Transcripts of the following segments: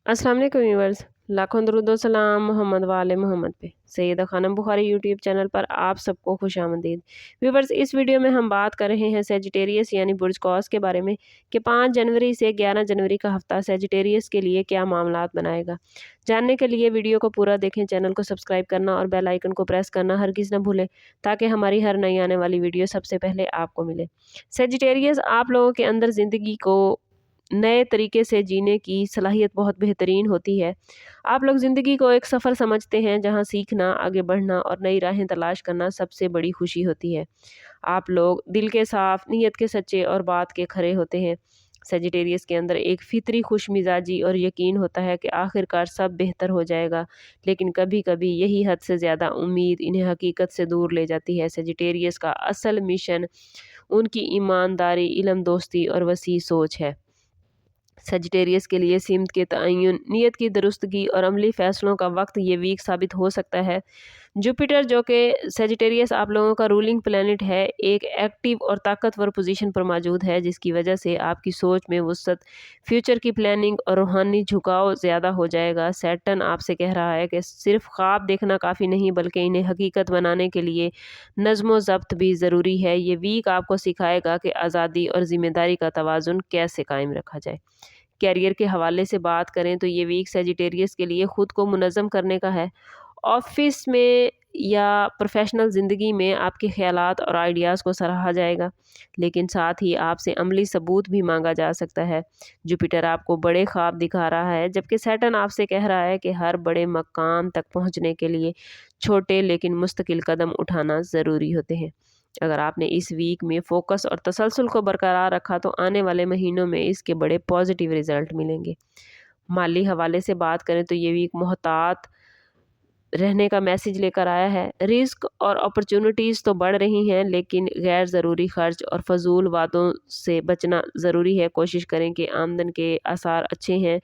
अस्सलाम वालेकुम व्यूअर्स, लाखों दरूद व सलाम मोहम्मद वाले मोहम्मद पे। सैयदा खानम बुखारी यूट्यूब चैनल पर आप सबको खुशामदीद। व्यूअर्स, इस वीडियो में हम बात कर रहे हैं सेजिटेरियस यानी बुर्ज कौस के बारे में कि 5 जनवरी से 11 जनवरी का हफ्ता सेजिटेरियस के लिए क्या मामलात बनाएगा। जानने के लिए वीडियो को पूरा देखें, चैनल को सब्सक्राइब करना और बेल आइकन को प्रेस करना हरगिज़ न भूलें ताकि हमारी हर नई आने वाली वीडियो सबसे पहले आपको मिले। सेजिटेरियस आप लोगों के अंदर ज़िंदगी को नए तरीके से जीने की सलाहियत बहुत बेहतरीन होती है। आप लोग ज़िंदगी को एक सफ़र समझते हैं जहाँ सीखना, आगे बढ़ना और नई राहें तलाश करना सबसे बड़ी खुशी होती है। आप लोग दिल के साफ़, नीयत के सच्चे और बात के खरे होते हैं। सेजिटेरियस के अंदर एक फ़ितरी खुशमिज़ाजी और यकीन होता है कि आखिरकार सब बेहतर हो जाएगा, लेकिन कभी-कभी यही हद से ज़्यादा उम्मीद इन्हें हकीकत से दूर ले जाती है। सेजिटेरियस का असल मिशन उनकी ईमानदारी, इल्म, दोस्ती और वसी सोच है। सेजिटेरियस के लिए सिमत के तयन, नीयत की दुरुस्तगी और अमली फ़ैसलों का वक्त ये वीक साबित हो सकता है। जुपिटर, जो कि सेजिटेरियस आप लोगों का रूलिंग प्लैनेट है, एक एक्टिव और ताकतवर पोजीशन पर मौजूद है, जिसकी वजह से आपकी सोच में वुसअत, फ्यूचर की प्लानिंग और रूहानी झुकाव ज़्यादा हो जाएगा। सैटर्न आपसे कह रहा है कि सिर्फ ख्वाब देखना काफ़ी नहीं, बल्कि इन्हें हकीकत बनाने के लिए नज़्म ज़ब्त भी ज़रूरी है। ये वीक आपको सिखाएगा कि आज़ादी और ज़िम्मेदारी का तवाज़ुन कैसे कायम रखा जाए। कैरियर के हवाले से बात करें तो ये वीक सेजिटेरियस के लिए ख़ुद को मुनज़्ज़म करने का है। ऑफ़िस में या प्रोफ़ेशनल ज़िंदगी में आपके ख़यालात और आइडियाज़ को सराहा जाएगा, लेकिन साथ ही आपसे अमली सबूत भी मांगा जा सकता है। जुपिटर आपको बड़े ख्वाब दिखा रहा है, जबकि सैटर्न आपसे कह रहा है कि हर बड़े मकाम तक पहुंचने के लिए छोटे लेकिन मुस्तकिल कदम उठाना ज़रूरी होते हैं। अगर आपने इस वीक में फ़ोकस और तसलसल को बरकरार रखा तो आने वाले महीनों में इसके बड़े पॉजिटिव रिज़ल्ट मिलेंगे। माली हवाले से बात करें तो ये वीक मोहतात रहने का मैसेज लेकर आया है। रिस्क और अपॉर्चुनिटीज़ तो बढ़ रही हैं, लेकिन गैर ज़रूरी खर्च और फ़जूल वादों से बचना ज़रूरी है। कोशिश करें कि आमदन के आसार अच्छे हैं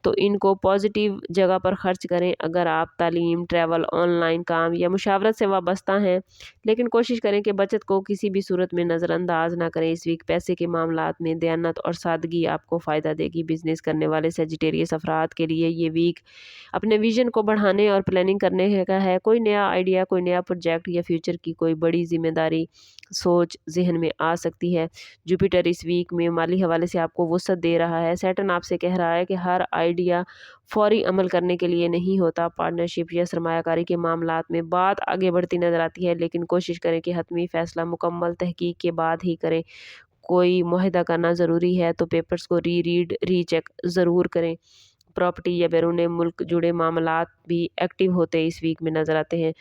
तो इनको पॉजिटिव जगह पर ख़र्च करें। अगर आप तालीम, ट्रैवल, ऑनलाइन काम या मुशावरत से वाबस्ता हैं, लेकिन कोशिश करें कि बचत को किसी भी सूरत में नज़रअंदाज ना करें। इस वीक पैसे के मामलात में दयानत और सादगी आपको फ़ायदा देगी। बिज़नेस करने वाले सेजिटेरियस अफराद के लिए ये वीक अपने विजन को बढ़ाने और प्लानिंग करने का है। कोई नया आइडिया, कोई नया प्रोजेक्ट या फ्यूचर की कोई बड़ी जिम्मेदारी सोच जहन में आ सकती है। जुपिटर इस वीक में माली हवाले से आपको वुसअत दे रहा है। सैटर्न आपसे कह रहा है कि हर आइडिया फौरी अमल करने के लिए नहीं होता। पार्टनरशिप या सरमायाकारी के मामलात में बात आगे बढ़ती नज़र आती है, लेकिन कोशिश करें कि हतमी फ़ैसला मुकम्मल तहकीक के बाद ही करें। कोई मुआहदा करना ज़रूरी है तो पेपर्स को रीड, रीचेक ज़रूर करें। प्रॉपर्टी या बैरून मुल्क जुड़े मामलात भी एक्टिव होते इस वीक में नज़र आते हैं।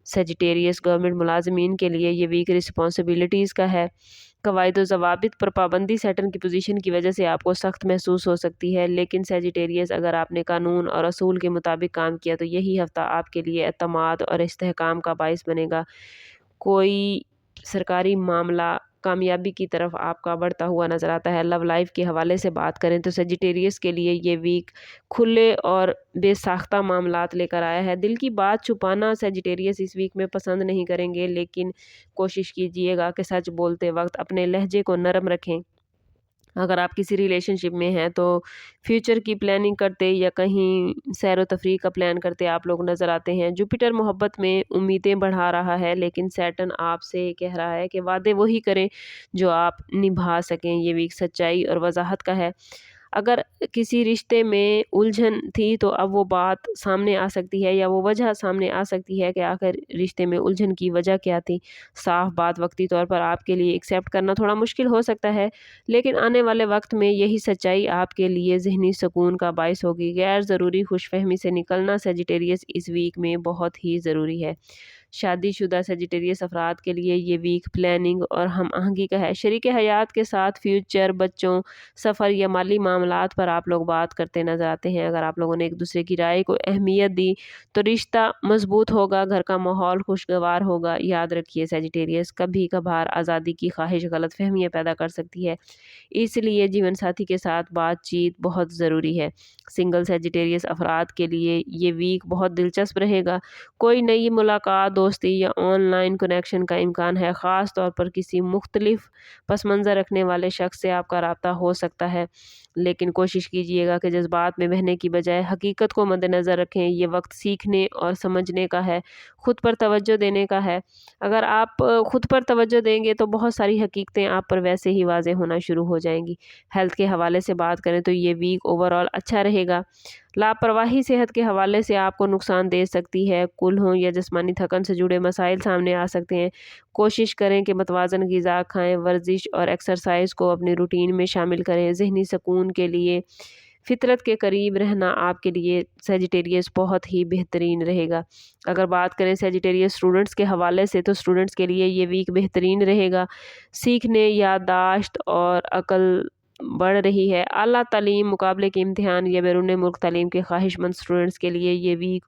सेजिटेरियस गवर्नमेंट मुलाजमीन के लिए ये वीक रिस्पॉन्सिबिलिटीज़ का है। कवायद ज़वाबित पर पाबंदी सैटर्न की पोजीशन की वजह से आपको सख्त महसूस हो सकती है, लेकिन सेजिटेरियस अगर आपने कानून और असूल के मुताबिक काम किया तो यही हफ्ता आपके लिए एतमाद और इस्तेहकाम का बाइस बनेगा। कोई सरकारी मामला कामयाबी की तरफ आपका बढ़ता हुआ नज़र आता है। लव लाइफ के हवाले से बात करें तो सेजिटेरियस के लिए ये वीक खुले और बेसाख्ता मामलात लेकर आया है। दिल की बात छुपाना सेजिटेरियस इस वीक में पसंद नहीं करेंगे, लेकिन कोशिश कीजिएगा कि सच बोलते वक्त अपने लहजे को नरम रखें। अगर आप किसी रिलेशनशिप में हैं तो फ्यूचर की प्लानिंग करते या कहीं सैर व तफरीह का प्लान करते आप लोग नज़र आते हैं। जुपिटर मोहब्बत में उम्मीदें बढ़ा रहा है, लेकिन सैटर्न आपसे कह रहा है कि वादे वही करें जो आप निभा सकें। ये वीक सच्चाई और वजाहत का है। अगर किसी रिश्ते में उलझन थी तो अब वो बात सामने आ सकती है या वो वजह सामने आ सकती है कि आखिर रिश्ते में उलझन की वजह क्या थी। साफ बात वक्ती तौर पर आपके लिए एक्सेप्ट करना थोड़ा मुश्किल हो सकता है, लेकिन आने वाले वक्त में यही सच्चाई आपके लिए ज़हनी सुकून का बायस होगी। गैर ज़रूरी खुशफहमी से निकलना सेजिटेरियस इस वीक में बहुत ही ज़रूरी है। शादीशुदा सेजिटेरियस अफराद के लिए ये वीक प्लानिंग और हम आहंगी का है। शरीक हयात के साथ फ्यूचर, बच्चों, सफ़र या माली मामलात पर आप लोग बात करते नज़र आते हैं। अगर आप लोगों ने एक दूसरे की राय को अहमियत दी तो रिश्ता मजबूत होगा, घर का माहौल खुशगवार होगा। याद रखिए सेजिटेरियस, कभी कभार आज़ादी की ख्वाहिश गलत फहमियाँ पैदा कर सकती है, इसलिए जीवन साथी के साथ बातचीत बहुत ज़रूरी है। सिंगल सेजिटेरियस अफराद के लिए ये वीक बहुत दिलचस्प रहेगा। कोई नई मुलाकात, دوستی یا آن لائن کنیکشن کا امکان ہے، خاص طور پر کسی مختلف پس منظر رکھنے والے شخص سے آپ کا رابطہ ہو سکتا ہے، لیکن کوشش کیجیے گا کہ جذبات میں بہنے کی بجائے حقیقت کو مد نظر رکھیں۔ یہ وقت سیکھنے اور سمجھنے کا ہے، خود پر توجہ دینے کا ہے۔ اگر آپ خود پر توجہ دیں گے تو بہت ساری حقیقتیں آپ پر ویسے ہی واضح ہونا شروع ہو جائیں گی۔ ہیلتھ کے حوالے سے بات کریں تو یہ ویک اوور آل اچھا رہے گا۔ لاپرواہی صحت کے حوالے سے آپ کو نقصان دے سکتی ہے، کلہوں یا جسمانی تھکن سے جڑے مسائل سامنے آ سکتے ہیں۔ کوشش کریں کہ متوازن غذا کھائیں، ورزش اور ایکسرسائز کو اپنی روٹین میں شامل کریں۔ ذہنی سکون کے لیے فطرت کے قریب رہنا آپ کے لیے سیجیٹیریس بہت ہی بہترین رہے گا۔ اگر بات کریں سیجیٹیریس اسٹوڈنٹس کے حوالے سے تو اسٹوڈنٹس کے لیے یہ ویک بہترین رہے گا۔ سیکھنے، یادداشت اور عقل بڑھ رہی ہے۔ اعلیٰ تعلیم، مقابلے کے امتحان یا بیرون ملک تعلیم کے خواہش مند اسٹوڈنٹس کے لیے یہ ویک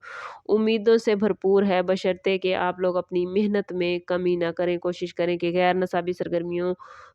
امیدوں سے بھرپور ہے، بشرطے کہ آپ لوگ اپنی محنت میں کمی نہ کریں۔ کوشش کریں کہ غیر نصابی سرگرمیوں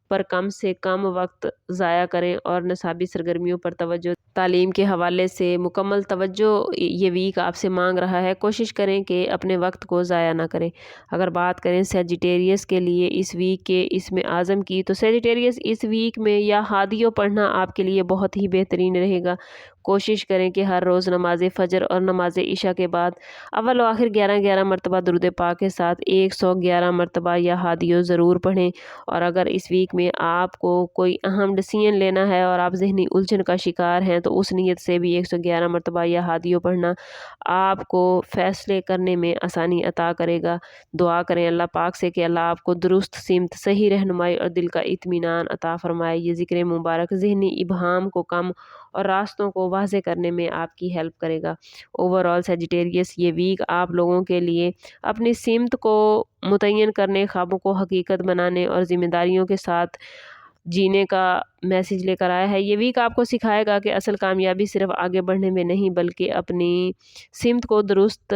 پر کم سے کم وقت ضائع کریں اور نصابی سرگرمیوں پر توجہ دیں۔ تعلیم کے حوالے سے مکمل توجہ یہ ویک آپ سے مانگ رہا ہے، کوشش کریں کہ اپنے وقت کو ضائع نہ کریں۔ اگر بات کریں سیجیٹیریس کے لیے اس ویک کے اسم اعظم کی تو سیجیٹیریس اس ویک میں یا ہادیو پڑھنا آپ کے لیے بہت ہی بہترین رہے گا۔ کوشش کریں کہ ہر روز نماز فجر اور نماز عشاء کے بعد اول و آخر 11 مرتبہ درود پاک کے ساتھ 111 مرتبہ یا ہادیو ضرور پڑھیں۔ اور اگر اس ویک میں آپ کو کوئی اہم ڈیسیژن لینا ہے اور آپ ذہنی الجھن کا شکار ہیں تو اس نیت سے بھی 111 مرتبہ یا ہادیو پڑھنا آپ کو فیصلے کرنے میں آسانی عطا کرے گا۔ دعا کریں اللہ پاک سے کہ اللہ آپ کو درست سمت، صحیح رہنمائی اور دل کا اطمینان عطا فرمائے۔ یہ ذکر مبارک ذہنی ابہام کو کم اور راستوں کو واضح کرنے میں آپ کی ہیلپ کرے گا۔ اوور آل سیجیٹیریس یہ ویک آپ لوگوں کے لیے اپنی سمت کو متعین کرنے، خوابوں کو حقیقت بنانے اور ذمہ داریوں کے ساتھ جینے کا میسج لے کر آیا ہے۔ یہ ویک آپ کو سکھائے گا کہ اصل کامیابی صرف آگے بڑھنے میں نہیں بلکہ اپنی سمت کو درست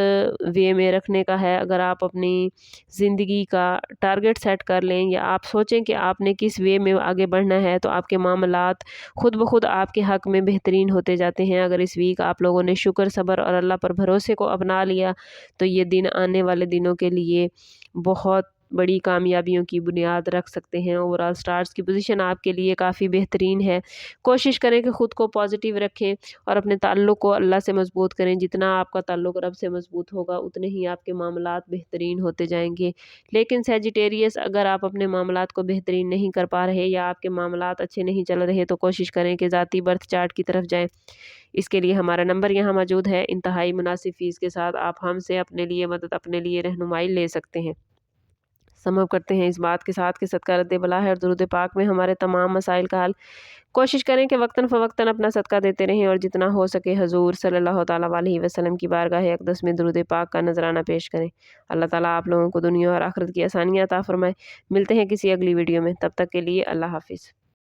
وے میں رکھنے کا ہے۔ اگر آپ اپنی زندگی کا ٹارگٹ سیٹ کر لیں یا آپ سوچیں کہ آپ نے کس وے میں آگے بڑھنا ہے تو آپ کے معاملات خود بخود آپ کے حق میں بہترین ہوتے جاتے ہیں۔ اگر اس ویک آپ لوگوں نے شکر، صبر اور اللہ پر بھروسے کو اپنا لیا تو یہ دن آنے والے دنوں کے لیے بہت بڑی کامیابیوں کی بنیاد رکھ سکتے ہیں۔ اوورآل سٹارز کی پوزیشن آپ کے لیے کافی بہترین ہے۔ کوشش کریں کہ خود کو پازیٹیو رکھیں اور اپنے تعلق کو اللہ سے مضبوط کریں۔ جتنا آپ کا تعلق رب سے مضبوط ہوگا اتنے ہی آپ کے معاملات بہترین ہوتے جائیں گے۔ لیکن سیجیٹیریس اگر آپ اپنے معاملات کو بہترین نہیں کر پا رہے یا آپ کے معاملات اچھے نہیں چل رہے تو کوشش کریں کہ ذاتی برتھ چارٹ کی طرف جائیں۔ اس کے لیے ہمارا نمبر یہاں موجود ہے، انتہائی مناسب فیس کے ساتھ آپ ہم سے اپنے لیے مدد، اپنے لیے رہنمائی لے سکتے ہیں۔ سمجھ کرتے ہیں اس بات کے ساتھ کہ صدقہ رد بلا ہے اور درود پاک میں ہمارے تمام مسائل کا حل۔ کوشش کریں کہ وقتاً فوقتاً اپنا صدقہ دیتے رہیں اور جتنا ہو سکے حضور صلی اللہ تعالیٰ علیہ وسلم کی بارگاہ اقدس میں درود پاک کا نذرانہ پیش کریں۔ اللہ تعالیٰ آپ لوگوں کو دنیا اور آخرت کی آسانیاں عطا فرمائے۔ ملتے ہیں کسی اگلی ویڈیو میں، تب تک کے لیے اللہ حافظ۔